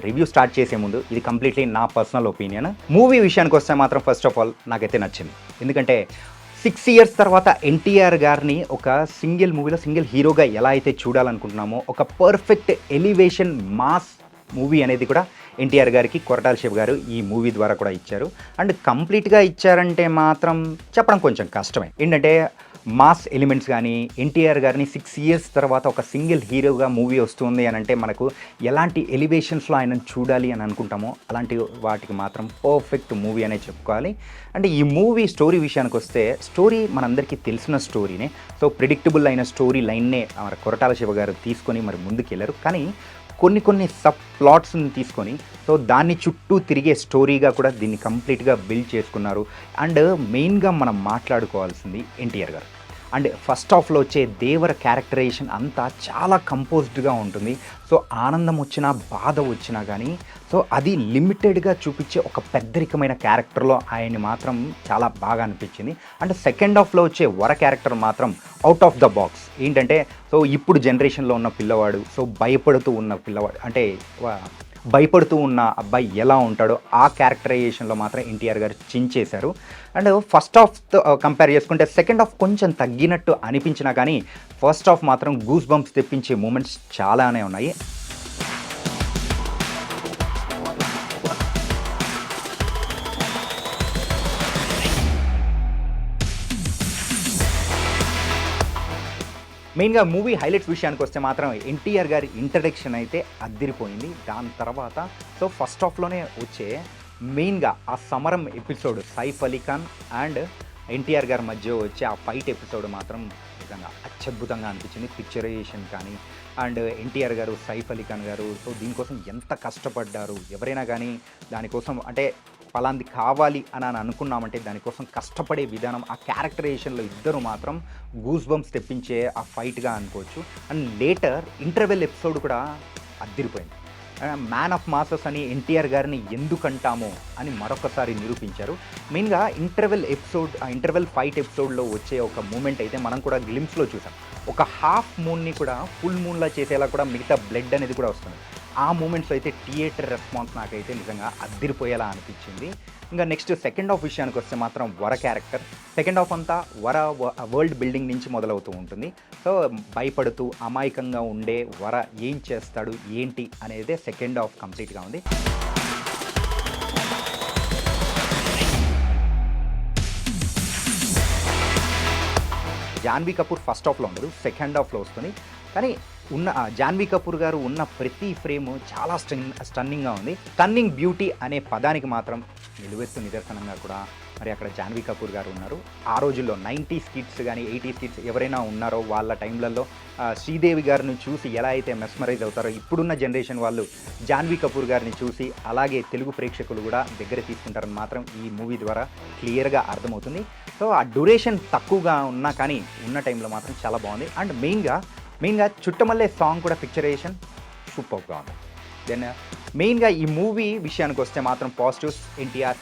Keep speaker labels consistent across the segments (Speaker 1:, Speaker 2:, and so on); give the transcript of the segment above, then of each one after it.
Speaker 1: Review start చేసే ముందు ఇది కంప్లీట్లీ నా పర్సనల్ ఒపీనియన్. మూవీ విషయానికి వస్తే మాత్రం ఫస్ట్ ఆఫ్ ఆల్ నాకైతే నచ్చింది. ఎందుకంటే 6 ఇయర్స్ తర్వాత ఎన్టీఆర్ గారిని ఒక సింగిల్ మూవీలో సింగిల్ హీరోగా ఎలా అయితే చూడాలనుకుంటున్నామో ఒక పర్ఫెక్ట్ ఎలివేషన్ మాస్ మూవీ అనేది కూడా ఎన్టీఆర్ గారికి కొరటాల శివ గారు ఈ మూవీ ద్వారా కూడా ఇచ్చారు. అండ్ కంప్లీట్గా ఇచ్చారంటే మాత్రం చెప్పడం కొంచెం కష్టమే. ఏంటంటే మాస్ ఎలిమెంట్స్ కానీ ఎన్టీఆర్ గారిని 6 ఇయర్స్ తర్వాత ఒక సింగిల్ హీరోగా మూవీ వస్తుంది అని అంటే మనకు ఎలాంటి ఎలివేషన్స్లో ఆయనను చూడాలి అని అనుకుంటామో అలాంటి వాటికి మాత్రం పర్ఫెక్ట్ మూవీ అనే చెప్పుకోవాలి. అంటే ఈ మూవీ స్టోరీ విషయానికి వస్తే స్టోరీ మనందరికీ తెలిసిన స్టోరీనే. సో ప్రిడిక్టబుల్ అయిన స్టోరీ లైన్నే మరి కొరటాల శివ గారు తీసుకొని మరి ముందుకు వెళ్ళారు. కానీ కొన్ని సబ్ ప్లాట్స్ని తీసుకొని సో దాన్ని చుట్టూ తిరిగే స్టోరీగా కూడా దీన్ని కంప్లీట్గా బిల్డ్ చేసుకున్నారు. అండ్ మెయిన్గా మనం మాట్లాడుకోవాల్సింది ఎన్టీఆర్ గారు. అండ్ ఫస్ట్ హాఫ్లో వచ్చే దేవర క్యారెక్టరైజేషన్ అంతా చాలా కంపోజ్డ్గా ఉంటుంది. సో ఆనందం వచ్చినా బాధ వచ్చినా కానీ సో అది లిమిటెడ్గా చూపించే ఒక పెద్దరికమైన క్యారెక్టర్లో ఆయన్ని మాత్రం చాలా బాగా అనిపించింది. అండ్ సెకండ్ హాఫ్లో వచ్చే వర క్యారెక్టర్ మాత్రం అవుట్ ఆఫ్ ద బాక్స్. ఏంటంటే సో ఇప్పుడు జనరేషన్లో ఉన్న పిల్లవాడు, సో భయపడుతూ ఉన్న పిల్లవాడు, అంటే భయపడుతూ ఉన్న అబ్బాయి ఎలా ఉంటాడో ఆ క్యారెక్టరైజేషన్లో మాత్రం ఎన్టీఆర్ గారు చించేశారు. అండ్ ఫస్ట్ హాఫ్తో కంపేర్ చేసుకుంటే సెకండ్ హాఫ్ కొంచెం తగ్గినట్టు అనిపించినా కానీ ఫస్ట్ హాఫ్ మాత్రం గూస్ బంప్స్ తెప్పించే మూమెంట్స్ చాలానే ఉన్నాయి. మెయిన్గా మూవీ హైలైట్స్ విషయానికి వస్తే మాత్రం ఎన్టీఆర్ గారి ఇంట్రడక్షన్ అయితే అద్దిరిపోయింది. దాని తర్వాత సో ఫస్ట్ హాఫ్లోనే వచ్చే మెయిన్గా ఆ సమరం ఎపిసోడ్ సైఫ్ అలీ ఖాన్ అండ్ ఎన్టీఆర్ గారి మధ్య వచ్చే ఆ ఫైట్ ఎపిసోడ్ మాత్రం నిజంగా అత్యద్భుతంగా అనిపించింది. పిక్చరైజేషన్ కానీ అండ్ ఎన్టీఆర్ గారు సైఫ్ అలీ ఖాన్ గారు సో దీనికోసం ఎంత కష్టపడ్డారు. ఎవరైనా కానీ దానికోసం అంటే ఫలాంది కావాలి అని అనుకున్నామంటే దానికోసం కష్టపడే విధానం ఆ క్యారెక్టరైజేషన్లో ఇద్దరు మాత్రం గూస్ బంప్స్ తెప్పించే ఆ ఫైట్గా అనుకోవచ్చు. అండ్ లేటర్ ఇంటర్వెల్ ఎపిసోడ్ కూడా అద్దిరిపోయింది. మ్యాన్ ఆఫ్ మాసెస్ అని ఎన్టీఆర్ గారిని ఎందుకంటామో అని మరొకసారి నిరూపించారు. మెయిన్గా ఇంటర్వెల్ ఫైట్ ఎపిసోడ్లో వచ్చే ఒక మూమెంట్ అయితే మనం కూడా గ్లిమ్స్లో చూసాం. ఒక హాఫ్ మూన్ని కూడా ఫుల్ మూన్లా చేసేలా కూడా మిగతా బ్లడ్ అనేది కూడా వస్తుంది. ఆ మూమెంట్స్ అయితే థియేటర్ రెస్పాన్స్ నాకైతే నిజంగా అద్దిరిపోయేలా అనిపించింది. ఇంకా నెక్స్ట్ సెకండ్ హాఫ్ విషయానికి వస్తే మాత్రం వర క్యారెక్టర్ సెకండ్ హాఫ్ అంతా వరల్డ్ బిల్డింగ్ నుంచి మొదలవుతూ ఉంటుంది. సో భయపడుతూ అమాయకంగా ఉండే వర ఏం చేస్తాడు ఏంటి అనేది సెకండ్ హాఫ్ కంప్లీట్గా ఉంది. జాన్వీ కపూర్ ఫస్ట్ హాఫ్లో ఉండదు, సెకండ్ హాఫ్లో వస్తుంది. కానీ జాన్వీ కపూర్ గారు ఉన్న ప్రతి ఫ్రేమ్ చాలా స్టన్నింగ్గా ఉంది. స్టన్నింగ్ బ్యూటీ అనే పదానికి మాత్రం నిలువెత్తు నిదర్శనంగా కూడా మరి అక్కడ జాన్వీ కపూర్ గారు ఉన్నారు. ఆ రోజుల్లో 90s కిడ్స్ కానీ 80s కిడ్స్ ఎవరైనా ఉన్నారో వాళ్ళ టైంలలో శ్రీదేవి గారిని చూసి ఎలా అయితే మెస్మరైజ్ అవుతారో ఇప్పుడున్న జనరేషన్ వాళ్ళు జాన్వీ కపూర్ గారిని చూసి అలాగే తెలుగు ప్రేక్షకులు కూడా దగ్గర తీసుకుంటారని మాత్రం ఈ మూవీ ద్వారా క్లియర్గా అర్థమవుతుంది. సో ఆ డ్యూరేషన్ తక్కువగా ఉన్నా కానీ ఉన్న టైంలో మాత్రం చాలా బాగుంది. అండ్ మెయిన్గా చుట్టమల్లే సాంగ్ కూడా పిక్చరైజేషన్ సూపర్గా ఉంది. దెన్ మెయిన్గా ఈ మూవీ విషయానికి వస్తే మాత్రం పాజిటివ్స్ ఎన్టీఆర్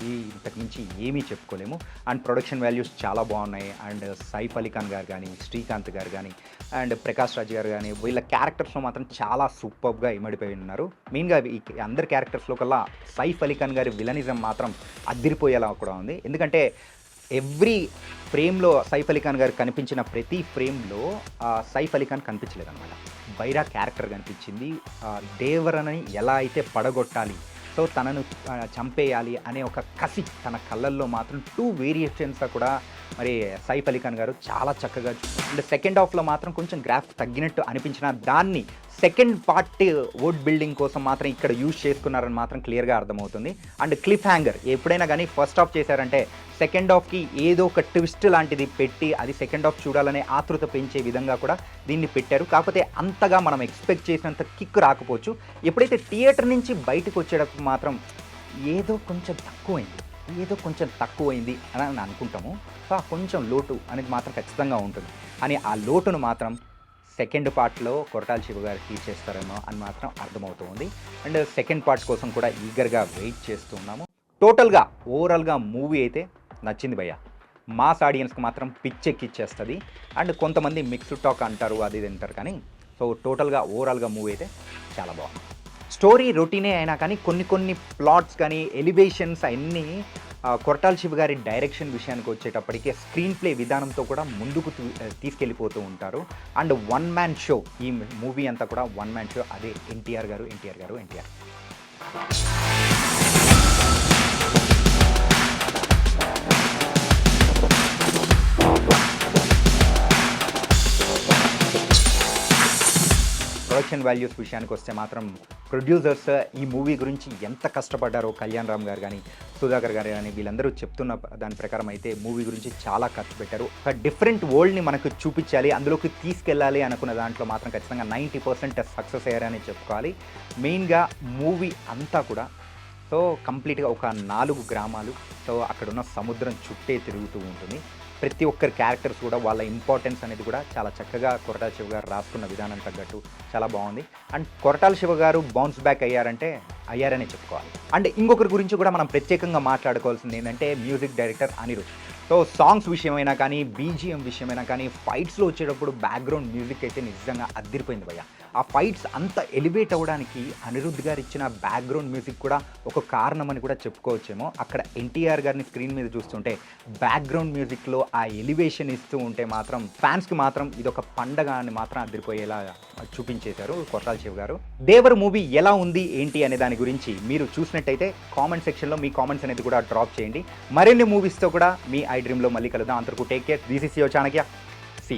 Speaker 1: ఈ ఇంతకు మించి ఏమీ చెప్పుకోలేము. అండ్ ప్రొడక్షన్ వాల్యూస్ చాలా బాగున్నాయి. అండ్ సైఫ్ అలీ ఖాన్ గారు కానీ శ్రీకాంత్ గారు కానీ అండ్ ప్రకాష్ రాజ్ గారు కానీ వీళ్ళ క్యారెక్టర్స్లో మాత్రం చాలా సూపర్గా ఇమడిపోయి ఉన్నారు. మెయిన్గా ఈ అందరి క్యారెక్టర్స్లో కల్లా సైఫ్ అలీ ఖాన్ గారి విలనిజం మాత్రం అద్దిరిపోయేలా కూడా ఉంది. ఎందుకంటే ఎవ్రీ ఫ్రేమ్లో సైఫ్ అలీ ఖాన్ గారు కనిపించిన ప్రతి ఫ్రేమ్లో సైఫ్ అలీ ఖాన్ కనిపించలేదన్నమాట. బైరా క్యారెక్టర్ కనిపించింది. దేవరని ఎలా అయితే పడగొట్టాలి, సో తనను చంపేయాలి అనే ఒక కసి తన కళ్ళల్లో మాత్రం 2 వేరియేషన్స్గా కూడా మరి సైఫ్ అలీ ఖాన్ గారు చాలా చక్కగా. అండ్ సెకండ్ హాఫ్లో మాత్రం కొంచెం గ్రాఫ్ తగ్గినట్టు అనిపించిన దాన్ని సెకండ్ పార్ట్ వర్డ్ బిల్డింగ్ కోసం మాత్రం ఇక్కడ యూజ్ చేసుకున్నారని మాత్రం క్లియర్గా అర్థమవుతుంది. అండ్ క్లిఫ్ హ్యాంగర్ ఎప్పుడైనా కానీ ఫస్ట్ హాఫ్ చేశారంటే సెకండ్ హాఫ్కి ఏదో ఒక ట్విస్ట్ లాంటిది పెట్టి అది సెకండ్ హాఫ్ చూడాలనే ఆతృత పెంచే విధంగా కూడా దీన్ని పెట్టారు. కాకపోతే అంతగా మనం ఎక్స్పెక్ట్ చేసినంత కిక్ రాకపోవచ్చు. ఎప్పుడైతే థియేటర్ నుంచి బయటకు వచ్చేటప్పుడు మాత్రం ఏదో కొంచెం తక్కువైంది అని అనుకుంటాము. సో ఆ కొంచెం లోటు అనేది మాత్రం ఖచ్చితంగా ఉంటుంది. అని ఆ లోటును మాత్రం సెకండ్ పార్ట్లో కొరటాల శివ గారు తీర్చేస్తారేమో అని మాత్రం అర్థమవుతుంది. అండ్ సెకండ్ పార్ట్ కోసం కూడా ఈగర్గా వెయిట్ చేస్తూ ఉన్నాము. టోటల్గా ఓవరాల్గా మూవీ అయితే నచ్చింది భయ్య. మాస్ ఆడియన్స్కి మాత్రం పిచ్చెక్కిచ్చేస్తుంది. అండ్ కొంతమంది మిక్స్డ్ టాక్ అంటారు, అది ఇది అంటారు. కానీ సో టోటల్గా ఓవరాల్గా మూవీ అయితే చాలా బాగుంది. స్టోరీ రొటీనే అయినా కానీ కొన్ని కొన్ని ప్లాట్స్ కానీ, ఎలివేషన్స్ అయన్నీ కొరటాల శివ గారి డైరెక్షన్ విషయానికి వచ్చేటప్పటికి స్క్రీన్ ప్లే విధానంతో కూడా ముందుకు తీసుకెళ్ళిపోతూ ఉంటారు. అండ్ వన్ మ్యాన్ షో ఈ మూవీ అంతా కూడా వన్ మ్యాన్ షో. అదే ఎన్టీఆర్ గారు. ప్రొడక్షన్ వాల్యూస్ విషయానికి వస్తే మాత్రం ప్రొడ్యూసర్స్ ఈ మూవీ గురించి ఎంత కష్టపడ్డారో కళ్యాణ్ రామ్ గారు కానీ, సుధాకర్ గారు కానీ వీళ్ళందరూ చెప్తున్న దాని ప్రకారం అయితే మూవీ గురించి చాలా ఖర్చు పెట్టారు. ఒక డిఫరెంట్ వరల్డ్ని మనకు చూపించాలి, అందులోకి తీసుకెళ్ళాలి అనుకున్న దాంట్లో మాత్రం ఖచ్చితంగా 90% సక్సెస్ అయ్యారని చెప్పుకోవాలి. మెయిన్గా మూవీ అంతా కూడా కంప్లీట్గా ఒక 4 గ్రామాలు, అక్కడున్న సముద్రం చుట్టే తిరుగుతూ ఉంటుంది. ప్రతి ఒక్కరి క్యారెక్టర్స్ కూడా వాళ్ళ ఇంపార్టెన్స్ అనేది కూడా చాలా చక్కగా కొరటాల శివ గారు రాసుకున్న విధానం తగ్గట్టు చాలా బాగుంది. అండ్ కొరటాల శివ గారు బౌన్స్ బ్యాక్ అయ్యారనే చెప్పుకోవాలి. అండ్ ఇంకొకరి గురించి కూడా మనం ప్రత్యేకంగా మాట్లాడుకోవాల్సింది ఏంటంటే మ్యూజిక్ డైరెక్టర్ అనిరుద్. సాంగ్స్ విషయమైనా కానీ, బీజిఎం విషయమైనా కానీ, ఫైట్స్లో వచ్చేటప్పుడు బ్యాక్గ్రౌండ్ మ్యూజిక్ అయితే నిజంగా అద్దిరిపోయింది భయ్య. ఆ ఫైట్స్ అంత ఎలివేట్ అవ్వడానికి అనిరుద్ గారు ఇచ్చిన బ్యాక్గ్రౌండ్ మ్యూజిక్ కూడా ఒక కారణం అని కూడా చెప్పుకోవచ్చేమో. అక్కడ ఎన్టీఆర్ గారిని స్క్రీన్ మీద చూస్తుంటే బ్యాక్గ్రౌండ్ మ్యూజిక్లో ఆ ఎలివేషన్ ఇస్తూ ఉంటే మాత్రం ఫ్యాన్స్కి మాత్రం ఇదొక పండగ అని మాత్రం అదిరిపోయేలా చూపించేశారు కొరటాల శివ గారు. దేవర్ మూవీ ఎలా ఉంది ఏంటి అనే దాని గురించి మీరు చూసినట్టయితే కామెంట్ సెక్షన్లో మీ కామెంట్స్ అనేది కూడా డ్రాప్ చేయండి. మరిన్ని మూవీస్తో కూడా మీ ఐ డ్రీమ్లో మళ్ళీ కలుద్దాం. అంతవరకు take care. This is your Chanakya. See.